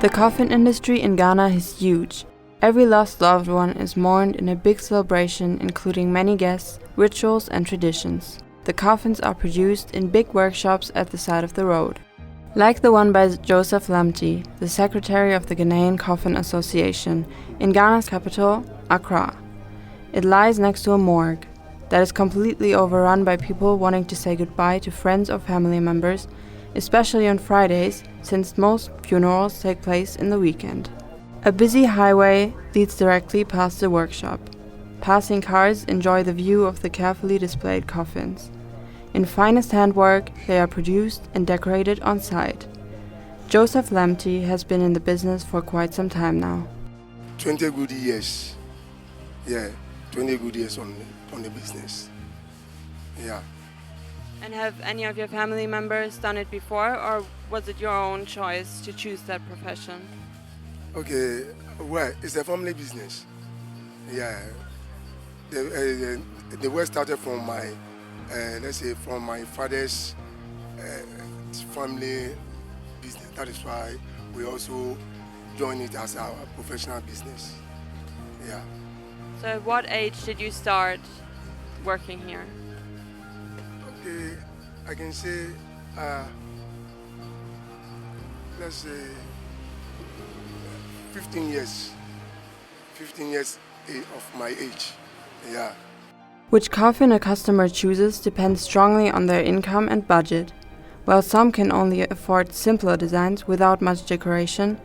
The coffin industry in Ghana is huge. Every lost loved one is mourned in a big celebration including many guests, rituals and traditions. The coffins are produced in big workshops at the side of the road. Like the one by Joseph Lamti, the secretary of the Ghanaian Coffin Association, in Ghana's capital, Accra. It lies next to a morgue that is completely overrun by people wanting to say goodbye to friends or family members, especially on Fridays, since most funerals take place in the weekend. A busy highway leads directly past the workshop. Passing cars enjoy the view of the carefully displayed coffins. In finest handwork, they are produced and decorated on site. Joseph Lamti has been in the business for quite some time now. 20 good years. Yeah, 20 good years on the business. Yeah. And have any of your family members done it before, or was it your own choice to choose that profession? Okay, well, it's a family business. Yeah. The work started from my from my father's family business. That is why we also joined it as our professional business. Yeah. So at what age did you start working here? Okay, I can say, let's say 15 years. 15 years of my age. Yeah. Which coffin a customer chooses depends strongly on their income and budget. While some can only afford simpler designs without much decoration,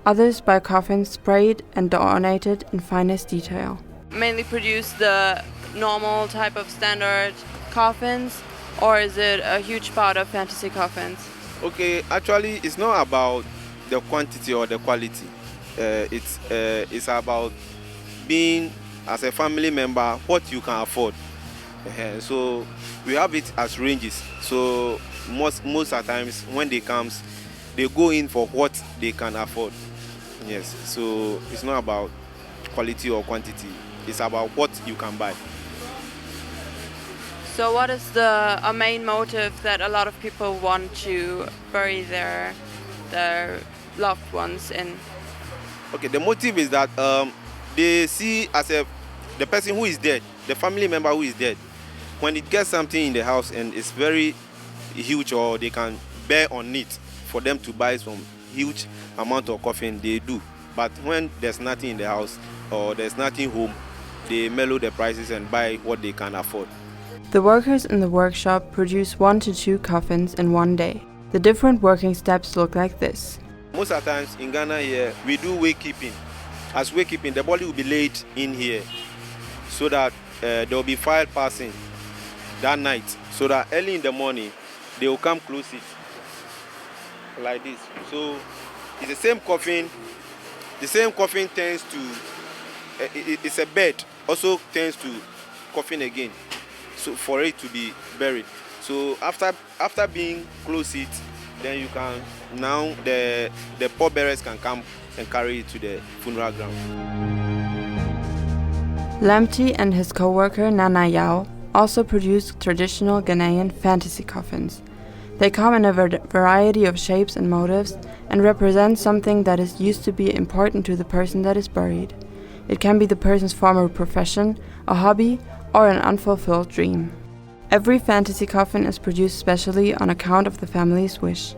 others buy coffins sprayed and ornated in finest detail. Mainly produce the normal type of standard coffins, or is it a huge part of fantasy coffins? Okay, actually it's not about the quantity or the quality. It's about being, as a family member, what you can afford. So we have it as ranges. So most of the times when they comes, they go in for what they can afford. Yes. So it's not about quality or quantity. It's about what you can buy. So what is the main motive that a lot of people want to bury their loved ones in? Okay, the motive is that they see as the person who is dead, the family member who is dead, when it gets something in the house and it's very huge, or they can bear on it for them to buy some huge amount of coffin, they do. But when there's nothing in the house or there's nothing home, they mellow the prices and buy what they can afford. The workers in the workshop produce 1 to 2 coffins in one day. The different working steps look like this. Most of the times in Ghana here, we do wake keeping. As wake keeping, the body will be laid in here so that there will be fire passing that night, so that early in the morning they will come close it like this. So it's the same coffin. The same coffin turns to it's a bed, also turns to coffin again, so for it to be buried. So after being close it, then you can, now the pallbearers can come and carry it to the funeral ground. Lamti and his co-worker Nana Yao also produce traditional Ghanaian fantasy coffins. They come in a variety of shapes and motives and represent something that is used to be important to the person that is buried. It can be the person's former profession, a hobby, or an unfulfilled dream. Every fantasy coffin is produced specially on account of the family's wish.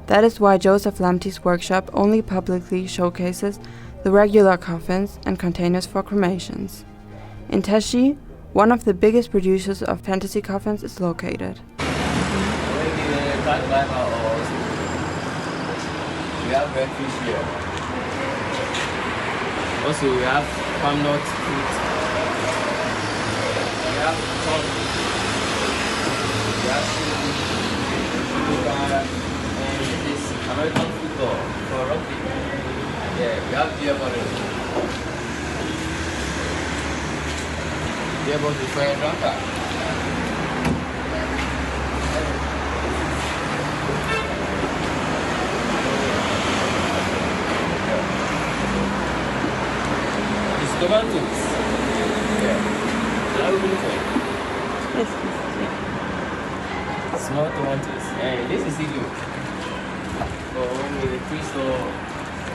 That is why Joseph Lamti's workshop only publicly showcases the regular coffins and containers for cremations. In Teshi, one of the biggest producers of fantasy coffins is located. We have redfish here. Also, we have palm nut fruit. We have corn. We have sugar. And this is American football for rugby. Yeah, we have beer bottle. Beer bottle for a drunkard. Tomatoes. Yeah. Yes. Small tomatoes. And this is it. For when we freeze or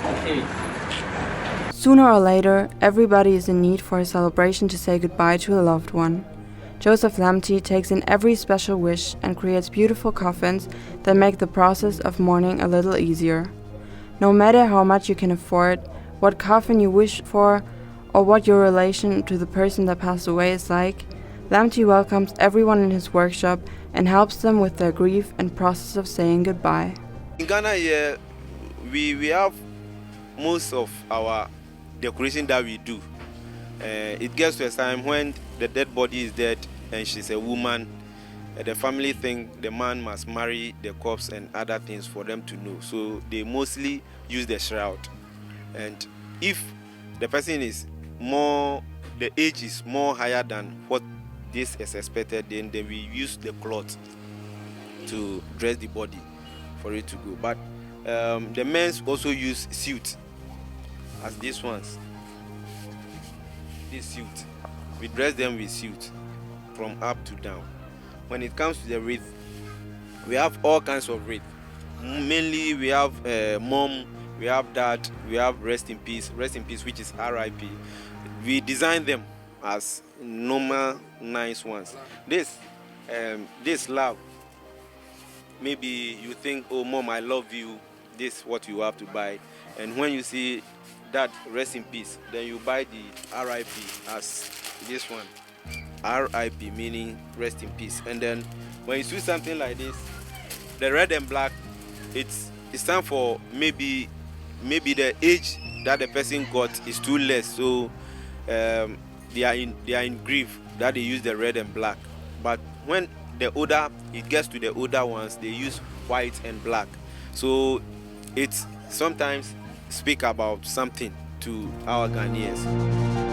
Okay. Sooner or later, everybody is in need for a celebration to say goodbye to a loved one. Joseph Lamte takes in every special wish and creates beautiful coffins that make the process of mourning a little easier. No matter how much you can afford, what coffin you wish for, or what your relation to the person that passed away is like, Lamte welcomes everyone in his workshop and helps them with their grief and process of saying goodbye. In Ghana here, we have most of our decoration that we do. It gets to a time when the dead body is dead and she's a woman. The family think the man must marry the corpse and other things for them to know. So they mostly use the shroud. And if the person is more, the age is more higher than what this is expected, then they will use the cloth to dress the body for it to go. But the men also use suit, as these ones. This suit, we dress them with suit from up to down. When it comes to the wreath, we have all kinds of wreath. Mainly we have mom, we have dad, we have rest in peace, which is RIP. We design them as normal nice ones. This love, maybe you think, oh mom, I love you, this is what you have to buy. And when you see that rest in peace, then you buy the RIP as this one. RIP meaning rest in peace. And then when you see something like this, the red and black, it's time for maybe the age that the person got is too less, so they are in grief that they use the red and black. But when it gets to the older ones, they use white and black. So it's sometimes speak about something to our Ghanaians.